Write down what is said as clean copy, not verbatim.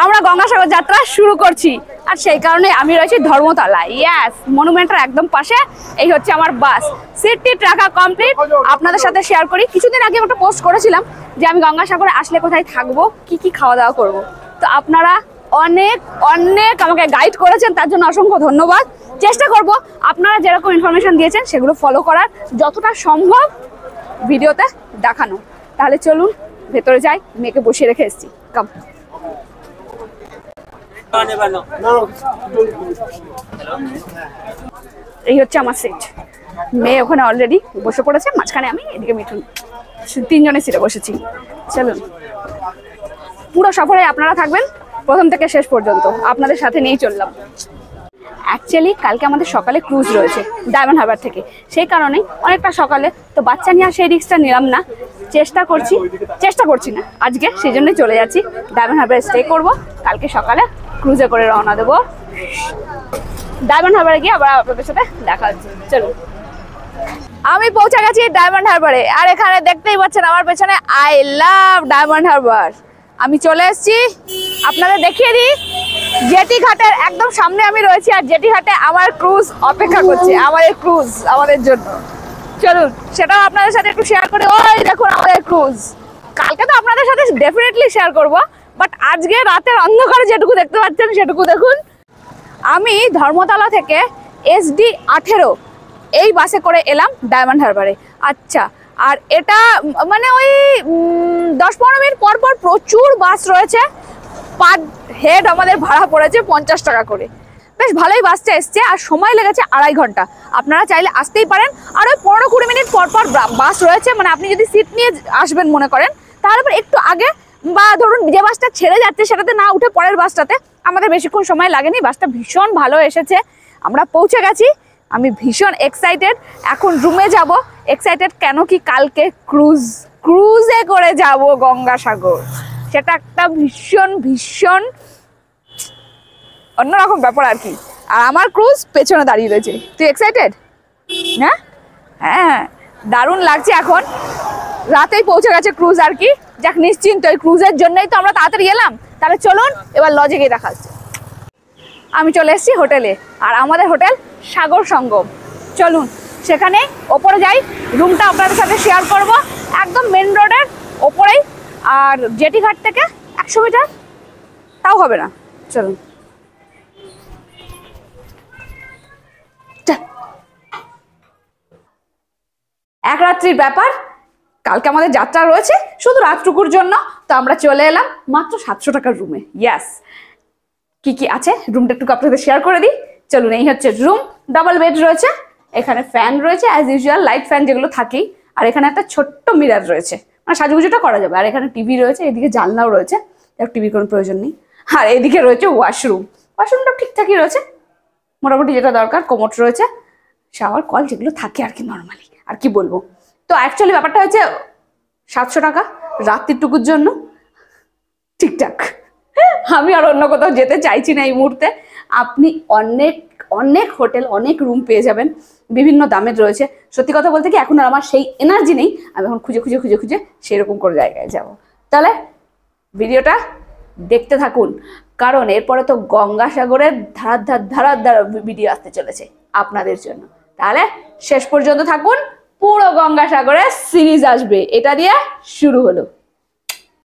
আমরা গঙ্গাসাগর যাত্রা শুরু করছি আর সেই কারণে আমি রয়েছি ধর্মতলা। ইয়েস, মনুমেন্টের একদম পাশে। এই হচ্ছে আমার বাস। সিটটি রাখা কমপ্লিট। আপনাদের সাথে শেয়ার করি, কিছুদিন আগে একটা পোস্ট করেছিলাম যে আমি গঙ্গাসাগরে আসলে কোথায় থাকবো, কি খাওয়া দাওয়া করব। তো আপনারা অনেক অনেক আমাকে গাইড করেছেন, তার জন্য অসংখ্য ধন্যবাদ। চেষ্টা করব আপনারা যেরকম ইনফরমেশন দিয়েছেন সেগুলো ফলো করার, যতটা সম্ভব ভিডিওতে দেখানো। তাহলে চলুন ভেতরে যাই, মেয়েকে বসিয়ে রেখে এসেছি। কাম। এই হচ্ছে আমার সিট। মেয়ে ওখানে অলরেডি বসে পড়েছে, মাঝখানে আমি, এদিকে মিঠুন, তিনজনের সিটে বসেছি। চলুন, পুরো সফরে আপনারা থাকবেন প্রথম থেকে শেষ পর্যন্ত, আপনাদের সাথে নিয়েই চললাম। অ্যাকচুয়ালি কালকে আমাদের সকালে ক্রুজ রয়েছে ডায়মন্ড হারবার থেকে, সেই কারণেই অনেকটা সকালে, তো বাচ্চা নিয়ে সেই রিস্কটা নিলাম না। চেষ্টা করছি না আজকে, সেই জন্যই চলে যাচ্ছি ডায়মন্ড হারবারে স্টে করবো। কালকে সকালে ক্রুজে করে রওনা দেবো ডায়মন্ড হারবারে গিয়ে, আবার আপনাদের সাথে দেখা হচ্ছে। চলুন, আমি পৌঁছে গেছি ডায়মন্ড হারবারে। আর এখানে দেখতেই পাচ্ছেন আমার পেছনে আই লাভ ডায়মন্ড হারবার। আমি চলে এসেছি, আপনাদের দেখিয়ে দিই। জেটি ঘাটের একদম সামনে আমি রয়েছি, আর জেটি ঘাটে আমার ক্রুজ অপেক্ষা করছে, আমাদের ক্রুজ আমাদের জন্য। চলুন সেটাও আপনাদের সাথে একটু শেয়ার করি। ওই দেখুন আমাদের ক্রুজ। কালকে তো আপনাদের সাথে ডেফিনেটলি শেয়ার করব, বাট আজকে রাতের অন্ধকারে যেটুকু দেখতে পাচ্ছেন সেটুকু দেখুন। আমি ধর্মতলা থেকে SD 18 এই বাসে করে এলাম ডায়মন্ড হারবারে। আচ্ছা, আর এটা মানে ওই 10-15 মিনিট পর পর প্রচুর বাস রয়েছে। পার হেড আমাদের ভাড়া পড়েছে 50 টাকা করে। বেশ ভালোই বাসটা এসছে, আর সময় লেগেছে 2.5 ঘন্টা। আপনারা চাইলে আসতেই পারেন। আর ওই 15-20 মিনিট পর পর বাস রয়েছে, মানে আপনি যদি সিট নিয়ে আসবেন মনে করেন, তাহলে একটু আগে, বা ধরুন যে বাসটা ছেড়ে যাচ্ছে সেটাতে না উঠে পরের বাসটাতে। আমাদের বেশিক্ষণ সময় লাগেনি, বাসটা ভীষণ ভালো এসেছে। আমরা পৌঁছে গেছি, আমি ভীষণ এক্সাইটেড। এখন রুমে যাব। এক্সাইটেড কেন কি, কালকে ক্রুজে করে যাব গঙ্গাসাগর। সেটা একটা ভীষণ ভীষণ অন্যরকম ব্যাপার আর কি। আর আমার ক্রুজ পেছনে দাঁড়িয়ে রয়েছে। তুই এক্সাইটেড? হ্যাঁ, দারুণ লাগছে। এখন রাতেই পৌঁছে গেছে ক্রুজ আর কি। যাক, নিশ্চিন্ত, এই ক্রুজের জন্যই তো আমরা তাড়াতাড়ি এলাম। তাহলে চলুন এবার লজে গিয়ে দেখা হচ্ছে। আমি চলে এসেছি হোটেলে, আর আমাদের হোটেল সাগর সঙ্গম। চলুন সেখানে ওপরে যাই, রুমটা আপনাদের সাথে শেয়ার করব। একদম মেন রোডের ওপরেই, আর জেটি ঘাট থেকে 100 মিটার, তাও হবে না। চলুন। এক রাত্রির ব্যাপার, কালকে আমাদের যাত্রা রয়েছে শুধু রাতটুকুর জন্য। তো আমরা চলে এলাম মাত্র 700 টাকার রুমে। ইয়াস, কি আছে রুমটা একটু আপনাদের শেয়ার করে দিই। চলুন, এই হচ্ছে রুম। ডাবল বেড রয়েছে, এখানে ফ্যান রয়েছে অ্যাজ ইউজুয়াল, লাইট ফ্যান যেগুলো থাকেই। আর এখানে একটা ছোট্ট মিরার রয়েছে, মানে সাজুগুজুটা করা যাবে। আর এখানে টিভি রয়েছে, এদিকে জানলাও রয়েছে, টিভির কোনো প্রয়োজন নেই। আর এদিকে রয়েছে ওয়াশরুমটা ঠিকঠাকই রয়েছে, মোটামুটি যেটা দরকার। কোমোড রয়েছে, শাওয়ার কল যেগুলো থাকে আর কি নর্মালি। আর কি বলবো, তো অ্যাকচুয়ালি ব্যাপারটা হচ্ছে 700 টাকা রাত্রিটুকুর জন্য ঠিকঠাক। আমি আর অন্য কোথাও যেতে চাইছি না এই মুহূর্তে। আপনি অনেক অনেক হোটেল, অনেক রুম পেয়ে যাবেন, বিভিন্ন দামের রয়েছে। সত্যি কথা বলতে কি, এখন আর আমার সেই এনার্জি নেই। আমি এখন খুঁজে সেরকম করে জায়গায় যাব। তাহলে ভিডিওটা দেখতে থাকুন, কারণ এরপরে তো গঙ্গাসাগরের ধারার ভিডিও আসতে চলেছে আপনাদের জন্য। তাহলে শেষ পর্যন্ত থাকুন, পুরো গঙ্গাসাগরের সিরিজ আসবে। এটা দিয়ে শুরু হলো।